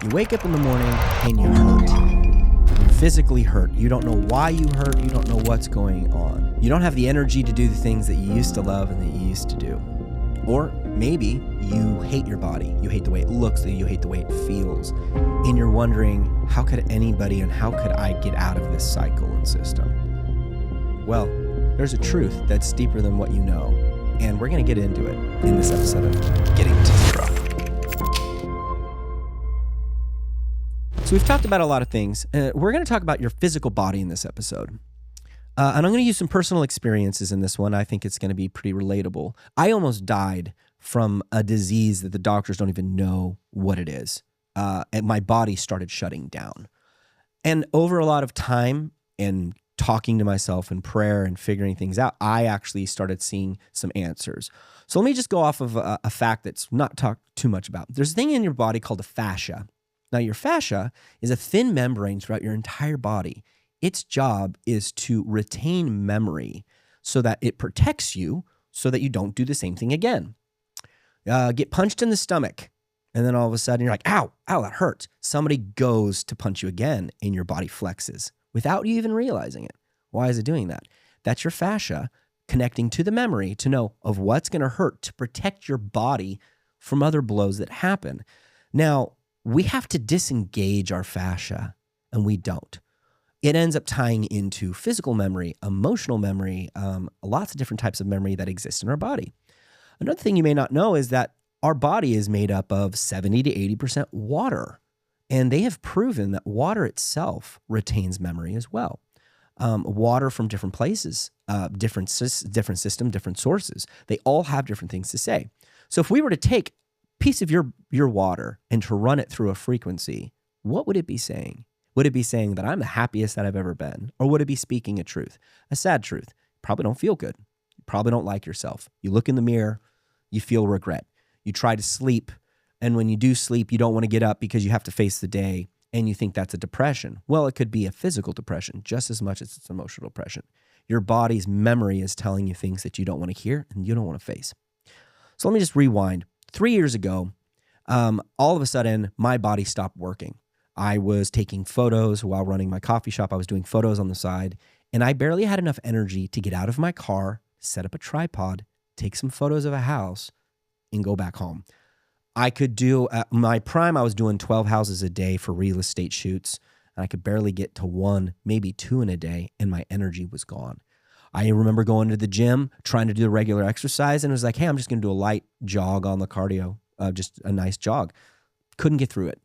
You wake up in the morning and you hurt. You're physically hurt. You don't know why you hurt. You don't know what's going on. You don't have the energy to do the things that you used to love and that you used to do. Or maybe you hate your body. You hate the way it looks. You hate the way it feels. And you're wondering, how could anybody and how could I get out of this cycle and system? Well, there's a truth that's deeper than what you know. And we're going to get into it in this episode of Getting to Zero. So we've talked about a lot of things. We're going to talk about your physical body in this episode. And I'm going to use some personal experiences in this one. I think it's going to be pretty relatable. I almost died from a disease that the doctors don't even know what it is. And my body started shutting down. And over a lot of time and talking to myself in prayer and figuring things out, I actually started seeing some answers. So let me just go off of a fact that's not talked too much about. There's a thing in your body called a fascia. Now, your fascia is a thin membrane throughout your entire body. Its job is to retain memory so that it protects you so that you don't do the same thing again. Get punched in the stomach, and then all of a sudden you're like, ow, that hurts. Somebody goes to punch you again, and your body flexes without you even realizing it. Why is it doing that? That's your fascia connecting to the memory to know of what's going to hurt to protect your body from other blows that happen. Now, we have to disengage our fascia, and we don't. It ends up tying into physical memory, emotional memory, lots of different types of memory that exist in our body. Another thing you may not know is that our body is made up of 70 to 80% water, and they have proven that water itself retains memory as well. Water from different places, different system, different sources, they all have different things to say. So if we were to take a piece of your water and to run it through a frequency, what would it be saying? Would it be saying that I'm the happiest that I've ever been? Or would it be speaking a truth, a sad truth? Probably don't feel good. You probably don't like yourself. You look in the mirror, you feel regret. You try to sleep, and when you do sleep, you don't want to get up because you have to face the day, and you think that's a depression. Well, it could be a physical depression just as much as it's emotional depression. Your body's memory is telling you things that you don't want to hear and you don't want to face. So let me just rewind. 3 years ago, all of a sudden, my body stopped working. I was taking photos while running my coffee shop. I was doing photos on the side, and I barely had enough energy to get out of my car, set up a tripod, take some photos of a house, and go back home. I could do, my prime, I was doing 12 houses a day for real estate shoots, and I could barely get to one, maybe two in a day, and my energy was gone. I remember going to the gym, trying to do the regular exercise, and it was like, hey, I'm just going to do a light jog on the cardio, just a nice jog. Couldn't get through it.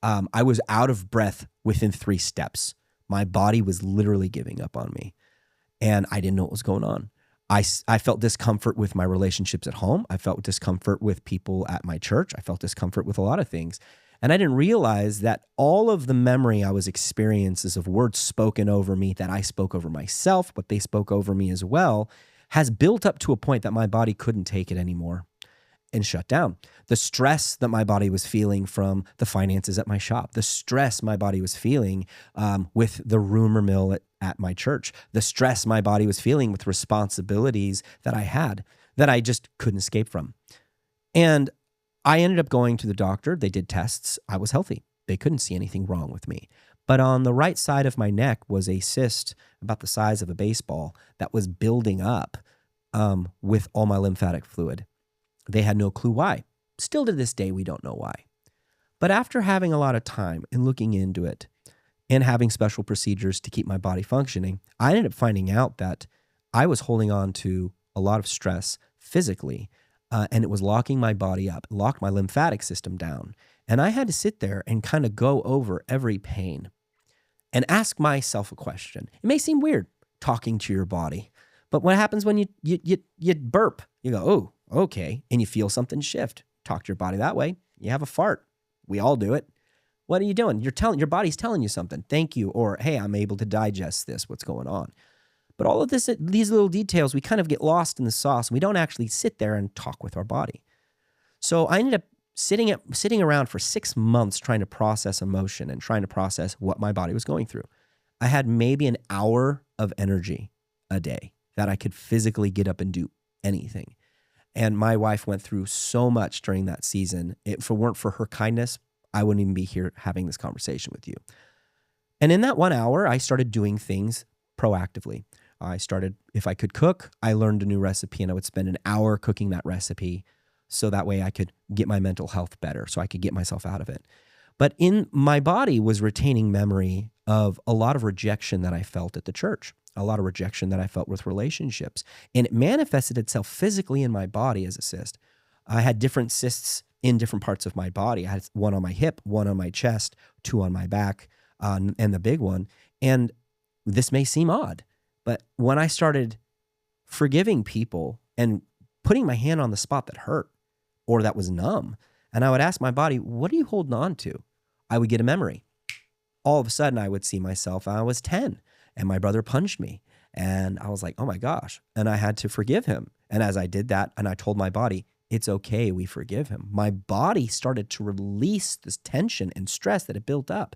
I was out of breath within 3 steps. My body was literally giving up on me, and I didn't know what was going on. I felt discomfort with my relationships at home. I felt discomfort with people at my church. I felt discomfort with a lot of things. And I didn't realize that all of the memory I was experiencing of words spoken over me that I spoke over myself, but they spoke over me as well, has built up to a point that my body couldn't take it anymore and shut down. The stress that my body was feeling from the finances at my shop, the stress my body was feeling with the rumor mill at my church, the stress my body was feeling with responsibilities that I had that I just couldn't escape from. And I ended up going to the doctor. They did tests. I was healthy. They couldn't see anything wrong with me. But on the right side of my neck was a cyst about the size of a baseball that was building up with all my lymphatic fluid. They had no clue why. Still to this day, we don't know why. But after having a lot of time and looking into it and having special procedures to keep my body functioning, I ended up finding out that I was holding on to a lot of stress physically, and it was locking my body up, locked my lymphatic system down. And I had to sit there and kind of go over every pain and ask myself a question. It may seem weird talking to your body, but what happens when you burp? You go, oh, okay, and you feel something shift. Talk to your body that way. You have a fart. We all do it. What are you doing? Your body's telling you something. Thank you, or hey, I'm able to digest this. What's going on? But all of these little details, we kind of get lost in the sauce. We don't actually sit there and talk with our body. So I ended up sitting around for 6 months trying to process emotion and trying to process what my body was going through. I had maybe an hour of energy a day that I could physically get up and do anything. And my wife went through so much during that season. If it weren't for her kindness, I wouldn't even be here having this conversation with you. And in that 1 hour, I started doing things proactively. I started, if I could cook, I learned a new recipe and I would spend an hour cooking that recipe so that way I could get my mental health better, so I could get myself out of it. But in my body was retaining memory of a lot of rejection that I felt at the church, a lot of rejection that I felt with relationships. And it manifested itself physically in my body as a cyst. I had different cysts in different parts of my body. I had one on my hip, one on my chest, two on my back, and the big one. And this may seem odd, but when I started forgiving people and putting my hand on the spot that hurt or that was numb, and I would ask my body, what are you holding on to? I would get a memory. All of a sudden, I would see myself, I was 10, and my brother punched me. And I was like, oh my gosh. And I had to forgive him. And as I did that, and I told my body, it's okay, we forgive him. My body started to release this tension and stress that had built up.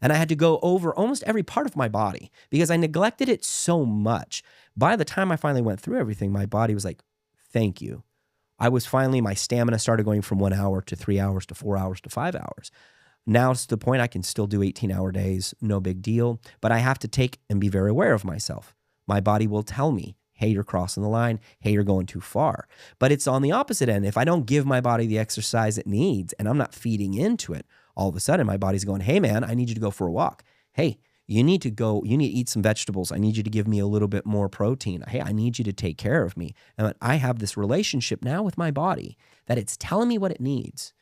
And I had to go over almost every part of my body because I neglected it so much. By the time I finally went through everything, my body was like, thank you. My stamina started going from 1 hour to 3 hours to 4 hours to 5 hours. Now it's to the point I can still do 18-hour days, no big deal, but I have to take and be very aware of myself. My body will tell me, hey, you're crossing the line. Hey, you're going too far. But it's on the opposite end. If I don't give my body the exercise it needs and I'm not feeding into it, all of a sudden my body's going, hey man, I need you to go for a walk. Hey, you need to eat some vegetables. I need you to give me a little bit more protein. Hey, I need you to take care of me. And I have this relationship now with my body that it's telling me what it needs.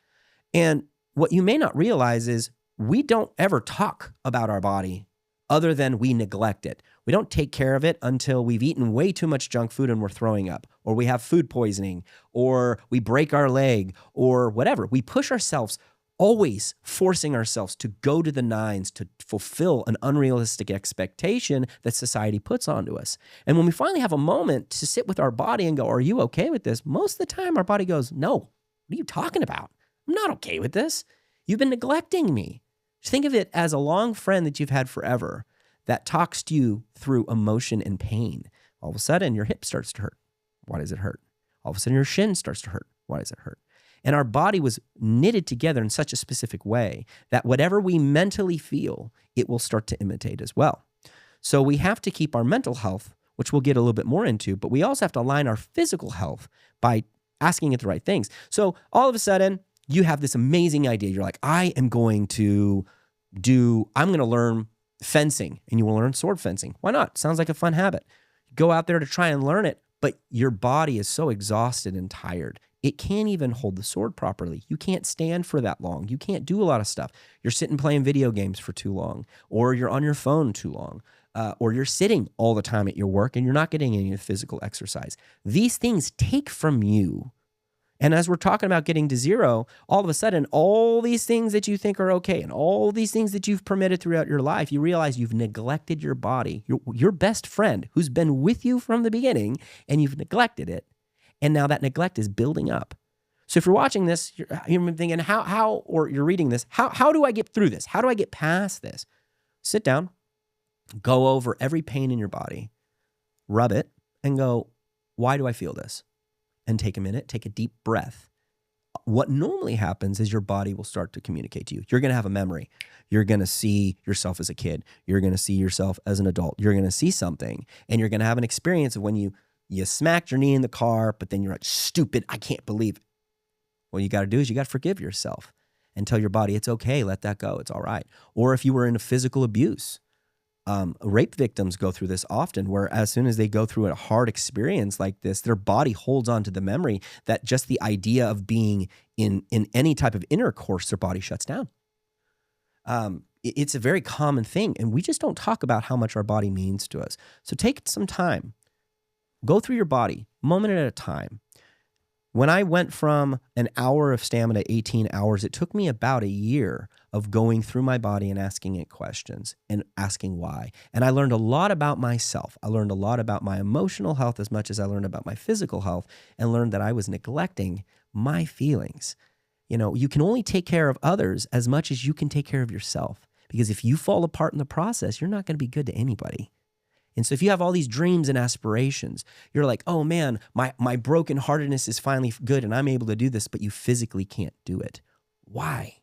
And what you may not realize is we don't ever talk about our body other than we neglect it. We don't take care of it until we've eaten way too much junk food and we're throwing up, or we have food poisoning, or we break our leg, or whatever. We push ourselves, always forcing ourselves to go to the nines to fulfill an unrealistic expectation that society puts onto us. And when we finally have a moment to sit with our body and go, are you okay with this? Most of the time our body goes, no, what are you talking about? I'm not okay with this. You've been neglecting me. Just think of it as a long friend that you've had forever that talks to you through emotion and pain. All of a sudden, your hip starts to hurt. Why does it hurt? All of a sudden, your shin starts to hurt. Why does it hurt? And our body was knitted together in such a specific way that whatever we mentally feel, it will start to imitate as well. So we have to keep our mental health, which we'll get a little bit more into, but we also have to align our physical health by asking it the right things. So all of a sudden, you have this amazing idea. You're like, I'm going to learn fencing, and you will learn sword fencing. Why not? Sounds like a fun habit. Go out there to try and learn it, but your body is so exhausted and tired. It can't even hold the sword properly. You can't stand for that long. You can't do a lot of stuff. You're sitting playing video games for too long, or you're on your phone too long, or you're sitting all the time at your work and you're not getting any physical exercise. These things take from you. And as we're talking about getting to zero, all of a sudden, all these things that you think are okay and all these things that you've permitted throughout your life, you realize you've neglected your body, your best friend who's been with you from the beginning, and you've neglected it. And now that neglect is building up. So if you're watching this, you're thinking, or you're reading this, how do I get through this? How do I get past this? Sit down, go over every pain in your body, rub it, and go, why do I feel this? And take a minute, take a deep breath. What normally happens is your body will start to communicate to you. You're going to have a memory. You're going to see yourself as a kid. You're going to see yourself as an adult. You're going to see something, and you're going to have an experience of when you smacked your knee in the car, but then you're like, stupid, I can't believe it. What you got to do is you got to forgive yourself and tell your body, it's okay, let that go, it's all right. Or if you were in a physical abuse, rape victims go through this often, where as soon as they go through a hard experience like this, their body holds on to the memory that just the idea of being in any type of intercourse, their body shuts down. It's a very common thing, and we just don't talk about how much our body means to us. So take some time. Go through your body, moment at a time. When I went from an hour of stamina to 18 hours, it took me about a year of going through my body and asking it questions and asking why. And I learned a lot about myself. I learned a lot about my emotional health as much as I learned about my physical health, and learned that I was neglecting my feelings. You know, you can only take care of others as much as you can take care of yourself. Because if you fall apart in the process, you're not going to be good to anybody. And so if you have all these dreams and aspirations, you're like, oh man, my brokenheartedness is finally good and I'm able to do this, but you physically can't do it. Why?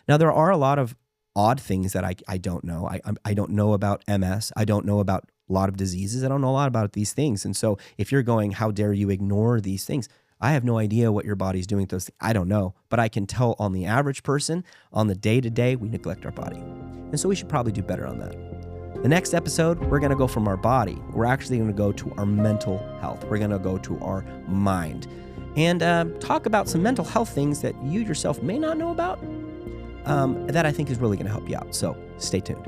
Now, there are a lot of odd things that I don't know. I don't know about MS. I don't know about a lot of diseases. I don't know a lot about these things. And so if you're going, how dare you ignore these things? I have no idea what your body's doing with those things. I don't know. But I can tell on the average person, on the day-to-day, we neglect our body. And so we should probably do better on that. The next episode, we're going to go from our body. We're actually going to go to our mental health. We're going to go to our mind and talk about some mental health things that you yourself may not know about that I think is really going to help you out. So stay tuned.